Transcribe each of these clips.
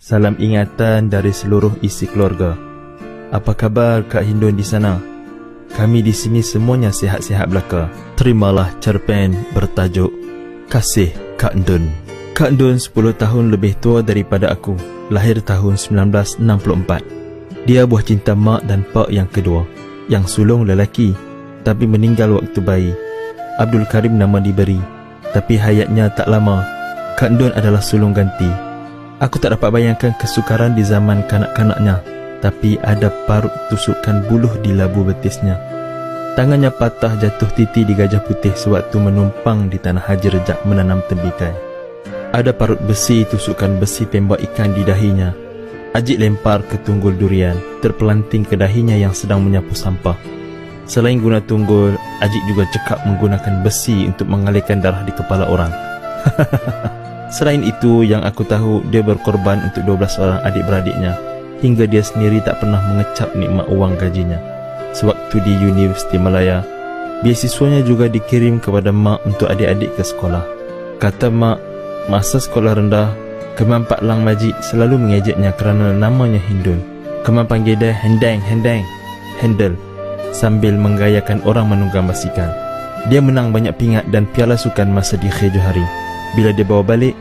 Salam ingatan dari seluruh isi keluarga. Apa khabar Kak Hindun di sana? Kami di sini semuanya sihat-sihat belaka. Terimalah cerpen bertajuk Kasih Kak Ndun. Kak Ndun 10 tahun lebih tua daripada aku. Lahir tahun 1964. Dia buah cinta mak dan pak yang kedua. Yang sulung lelaki, tapi meninggal waktu bayi. Abdul Karim nama diberi, tapi hayatnya tak lama. Kak Ndun adalah sulung ganti. Aku tak dapat bayangkan kesukaran di zaman kanak-kanaknya, tapi ada parut tusukan buluh di labu betisnya. Tangannya patah jatuh titi di Gajah Putih sewaktu menumpang di tanah Haji Rejak menanam tembikai. Ada parut besi tusukan besi pembak ikan di dahinya. Ajik lempar ke tunggul durian, terpelanting ke dahinya yang sedang menyapu sampah. Selain guna tunggul, Ajik juga cekap menggunakan besi untuk mengalirkan darah di kepala orang. Selain itu, yang aku tahu, dia berkorban untuk 12 orang adik-beradiknya, hingga dia sendiri tak pernah mengecap nikmat uang gajinya. Sewaktu di Universiti Malaya, beasiswanya juga dikirim kepada mak untuk adik-adik ke sekolah. Kata mak, masa sekolah rendah, Kemam Pak Lang Majid selalu mengejeknya kerana namanya Hindun. Kemam panggil dia Hendeng, Handel, sambil menggayakan orang menunggang basikal. Dia menang banyak pingat dan piala sukan masa di Khir Johari. Bila dia bawa balik,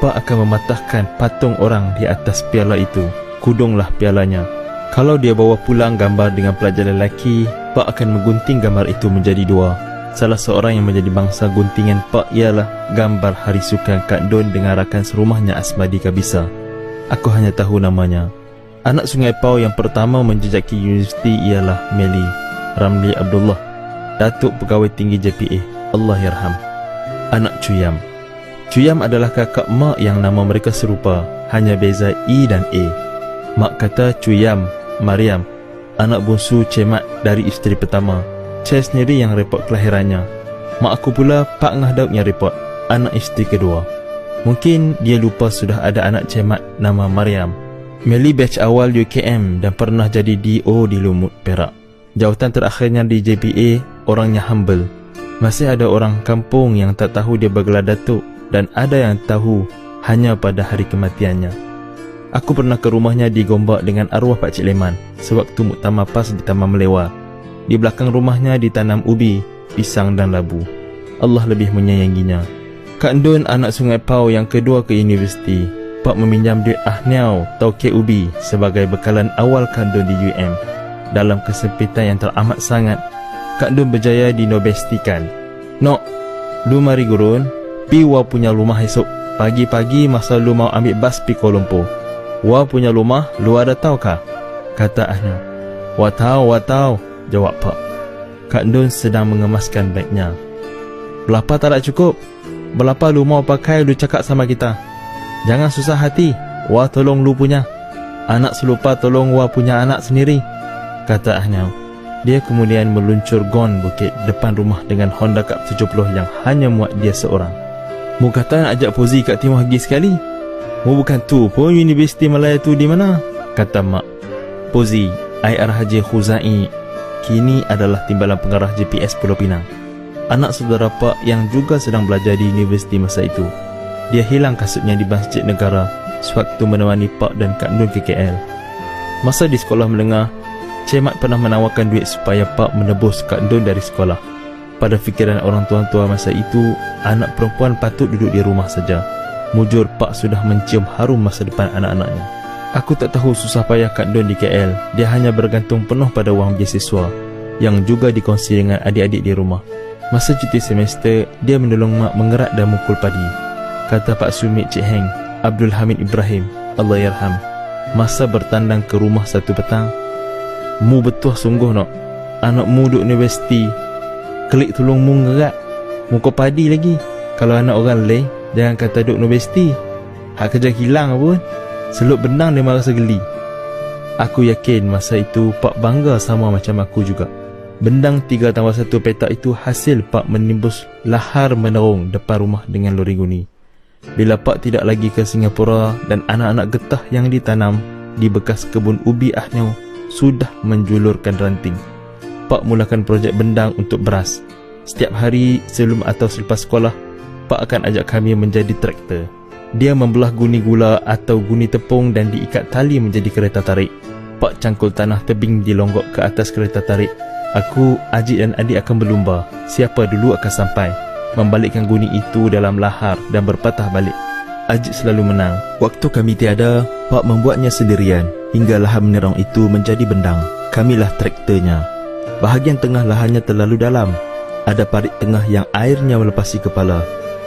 Pak akan mematahkan patung orang di atas piala itu. Kudunglah pialanya. Kalau dia bawa pulang gambar dengan pelajar lelaki, Pak akan menggunting gambar itu menjadi 2. Salah seorang yang menjadi bangsa guntingan Pak ialah gambar Hari Sukan Kak Ndun dengan rakan serumahnya Asmadi Kabisa. Aku hanya tahu namanya. Anak Sungai Pau yang pertama menjejaki universiti ialah Meli Ramli Abdullah, Datuk Pegawai Tinggi JPA, Allah yarham. Anak Cuyam. Cuyam adalah kakak mak yang nama mereka serupa, hanya beza I dan A. Mak kata Cuyam, Mariam, anak bungsu Cemat dari isteri pertama. Saya sendiri yang repot kelahirannya. Mak aku pula Pak Ngah Daud yang repot, anak isteri kedua. Mungkin dia lupa sudah ada anak Cemat nama Mariam. Meli batch awal UKM dan pernah jadi DO di Lumut, Perak. Jawatan terakhirnya di JPA, orangnya humble. Masih ada orang kampung yang tak tahu dia bergelar Datuk, dan ada yang tahu hanya pada hari kematiannya. Aku pernah ke rumahnya digombak dengan arwah Pak Cik Leman sewaktu muktamar PAS di Taman Melewar. Di belakang rumahnya ditanam ubi, pisang dan labu. Allah lebih menyayanginya. Kak Ndun anak Sungai Pau yang kedua ke universiti. Pak meminjam duit ahniau tauke ubi sebagai bekalan awal Kak Ndun di UM. Dalam kesempitan yang teramat sangat, Kak Ndun berjaya dinobestikan. Nok, lu mari gurun, pi Wah punya rumah esok. Pagi-pagi masa lu mau ambil bas pi Kuala Lumpur. Wah punya rumah, lu ada tahu kah? Kata ahniau. Wah tahu, jawab Pak. Kak Ndun sedang mengemaskan bagnya. Berapa tak cukup? Berapa lu mau pakai, lu cakap sama kita. Jangan susah hati, Wah tolong lu punya. Anak selupa tolong Wah punya anak sendiri, kata ahniau. Dia kemudian meluncur gon bukit depan rumah dengan Honda Cup 70 yang hanya muat dia seorang. Mu kata nak ajak Pozi kat Timur Hagi sekali. Mu bukan tu pun Universiti Malaya tu di mana? Kata mak. Pozi, IR Haji Khuzai, kini adalah timbalan pengarah JPS Pulau Pinang. Anak saudara Pak yang juga sedang belajar di universiti masa itu. Dia hilang kasutnya di Masjid Negara sewaktu menemani Pak dan Kak Ndun ke KL. Masa di sekolah menengah, Cemat pernah menawarkan duit supaya Pak menebus Kak Ndun dari sekolah. Pada fikiran orang tua-tua masa itu, anak perempuan patut duduk di rumah saja. Mujur Pak sudah mencium harum masa depan anak-anaknya. Aku tak tahu susah payah Kak Ndun di KL. Dia hanya bergantung penuh pada wang beasiswa yang juga dikongsi dengan adik-adik di rumah. Masa cuti semester, dia menolong mak mengerat dan mukul padi. Kata Pak Sumit Cik Heng, Abdul Hamid Ibrahim, Allah yarham, masa bertandang ke rumah satu petang, mu betul sungguh nak, anak mu duduk universiti, kelik tolong mu ngerat, muka padi lagi. Kalau anak orang lain, jangan kata duduk universiti, hak kerja hilang pun, selut benang dia marah segeli. Aku yakin masa itu Pak bangga sama macam aku juga. Bendang 3+1 petak itu hasil Pak menimbus lahar menerung depan rumah dengan lori guni. Bila Pak tidak lagi ke Singapura dan anak-anak getah yang ditanam di bekas kebun ubi ahniau sudah menjulurkan ranting, Pak mulakan projek bendang untuk beras. Setiap hari sebelum atau selepas sekolah, Pak akan ajak kami menjadi traktor. Dia membelah guni gula atau guni tepung dan diikat tali menjadi kereta tarik. Pak cangkul tanah tebing dilonggok ke atas kereta tarik. Aku, Ajik dan adik akan berlumba. Siapa dulu akan sampai, membalikkan guni itu dalam lahar dan berpatah balik. Ajik selalu menang. Waktu kami tiada, Pak membuatnya sendirian hingga lahan menerong itu menjadi bendang. Kamilah traktornya. Bahagian tengah lahannya terlalu dalam. Ada parit tengah yang airnya melepasi kepala.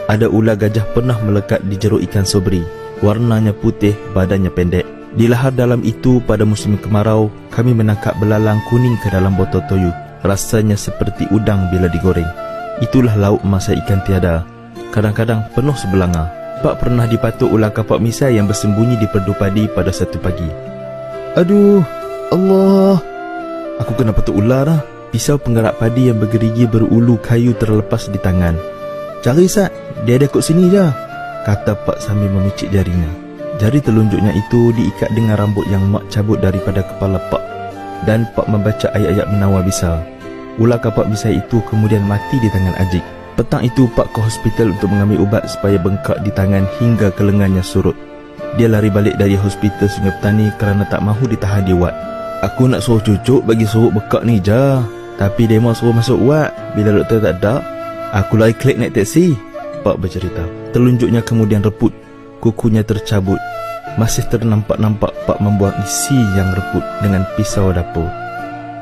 Ada ular gajah pernah melekat di jeruk ikan sobri. Warnanya putih, badannya pendek. Di lahar dalam itu pada musim kemarau, kami menangkap belalang kuning ke dalam botol toyu. Rasanya seperti udang bila digoreng. Itulah lauk masa ikan tiada. Kadang-kadang penuh sebelanga. Pak pernah dipatuk ular kapak misai yang bersembunyi di perdu padi pada satu pagi. Aduh, Allah! Aku kena patuk ular lah. Pisau penggerak padi yang bergerigi berulu kayu terlepas di tangan. Cari Sat, dia ada kat sini je, kata Pak sambil memicit jarinya. Jari telunjuknya itu diikat dengan rambut yang Mak cabut daripada kepala Pak. Dan Pak membaca ayat-ayat menawar bisa. Ular kapak bisa itu kemudian mati di tangan Ajik. Petang itu Pak ke hospital untuk mengambil ubat supaya bengkak di tangan hingga ke lengannya surut. Dia lari balik dari hospital Sungai Petani kerana tak mahu ditahan di wad. Aku nak suruh cucuk bagi surut bekak ni je, tapi dia mau suruh masuk wad. Bila doktor tak ada, aku lari klik naik teksi, Pak bercerita. Telunjuknya kemudian reput. Kukunya tercabut. Masih ternampak-nampak Pak membuang isi yang reput dengan pisau dapur.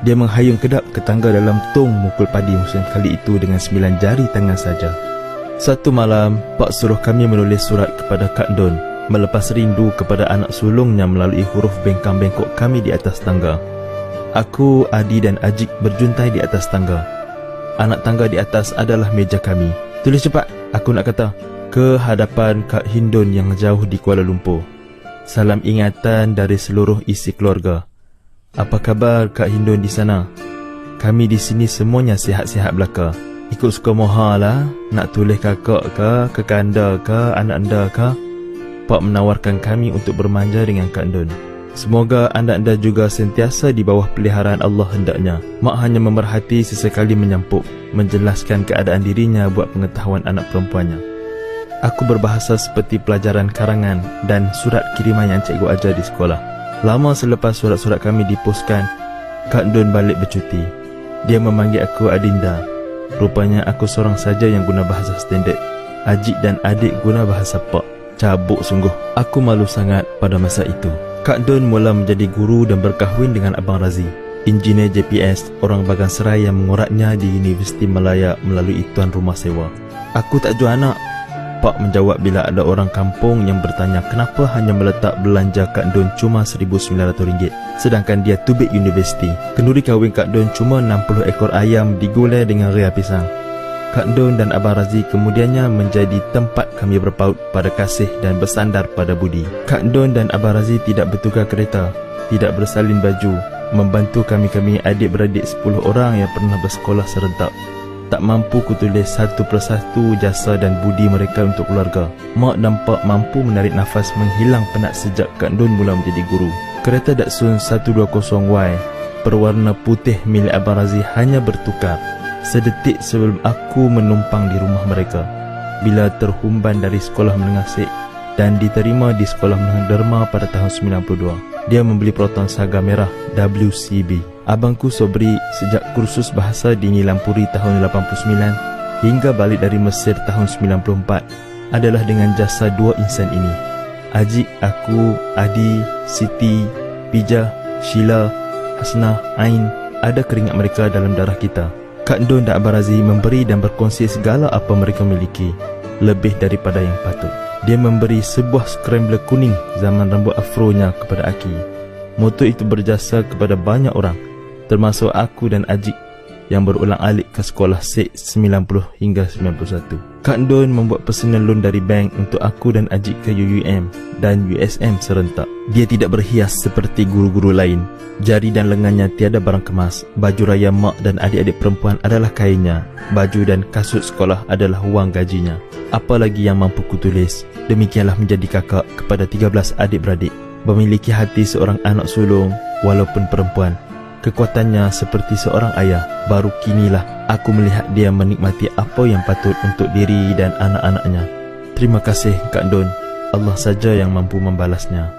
Dia menghayung kedap ke tangga dalam tong mukul padi musim kali itu dengan 9 jari tangan saja. Satu malam, Pak suruh kami menulis surat kepada Kak Don, melepas rindu kepada anak sulungnya melalui huruf bengkang-bengkok kami di atas tangga. Aku, Adi dan Ajik berjuntai di atas tangga. Anak tangga di atas adalah meja kami. Tulis cepat, aku nak kata. Ke hadapan Kak Hindun yang jauh di Kuala Lumpur. Salam ingatan dari seluruh isi keluarga. Apa khabar Kak Hindun di sana? Kami di sini semuanya sihat-sihat belaka. Ikut suka moha lah. Nak tulis kakak ke, kekanda ke, anak anda ke. Pak menawarkan kami untuk bermanja dengan Kak Hindun. Semoga anda-anda juga sentiasa di bawah peliharaan Allah hendaknya. Mak hanya memerhati sesekali menyampuk, menjelaskan keadaan dirinya buat pengetahuan anak perempuannya. Aku berbahasa seperti pelajaran karangan dan surat kiriman yang cikgu ajar di sekolah. Lama selepas surat-surat kami dipostkan, Kak Don balik bercuti. Dia memanggil aku Adinda. Rupanya aku seorang saja yang guna bahasa standard. Ajik dan adik guna bahasa Pak. Cabuk sungguh. Aku malu sangat pada masa itu. Kak Don mula menjadi guru dan berkahwin dengan Abang Razi, engineer JPS, orang Bagan Serai yang mengoratnya di Universiti Malaya melalui tuan rumah sewa. Aku tak jual anak, Pak menjawab bila ada orang kampung yang bertanya kenapa hanya meletak belanja Kak Don cuma RM1,900, sedangkan dia tubik universiti. Kenduri kahwin Kak Don cuma 60 ekor ayam digulai dengan ria pisang. Kak Don dan Abang Razi kemudiannya menjadi tempat kami berpaut pada kasih dan bersandar pada budi. Kak Don dan Abang Razi tidak bertukar kereta, tidak bersalin baju, membantu kami-kami adik-beradik 10 orang yang pernah bersekolah serentak. Tak mampu kutulis satu persatu jasa dan budi mereka untuk keluarga. Mak dan Pak mampu menarik nafas menghilang penat sejak Kak Don mula menjadi guru. Kereta Datsun 120Y berwarna putih milik Abang Razi hanya bertukar sedetik sebelum aku menumpang di rumah mereka bila terhumban dari sekolah menengah Sek dan diterima di sekolah menengah Derma pada tahun 92. Dia membeli Proton Saga Merah WCB. Abangku Sobri sejak kursus bahasa di Nilampuri tahun 89 hingga balik dari Mesir tahun 94 adalah dengan jasa dua insan ini. Ajik, aku, Adi, Siti, Pija, Sheila, Hasnah, Ain, ada keringat mereka dalam darah kita. Kak Don dan Abang Razi memberi dan berkongsi segala apa mereka miliki, lebih daripada yang patut. Dia memberi sebuah scrambler kuning zaman rambut afronya kepada Aki. Motor itu berjasa kepada banyak orang, termasuk aku dan Ajik yang berulang-alik ke sekolah Sek 90 hingga 91. Kak Don membuat personal loan dari bank untuk aku dan Ajik ke UUM dan USM serentak. Dia tidak berhias seperti guru-guru lain. Jari dan lengannya tiada barang kemas. Baju raya mak dan adik-adik perempuan adalah kainnya. Baju dan kasut sekolah adalah wang gajinya. Apalagi yang mampu kutulis. Demikianlah menjadi kakak kepada 13 adik-beradik. Memiliki hati seorang anak sulung walaupun perempuan. Kekuatannya seperti seorang ayah. Baru kinilah aku melihat dia menikmati apa yang patut untuk diri dan anak-anaknya. Terima kasih Kak Don. Allah saja yang mampu membalasnya.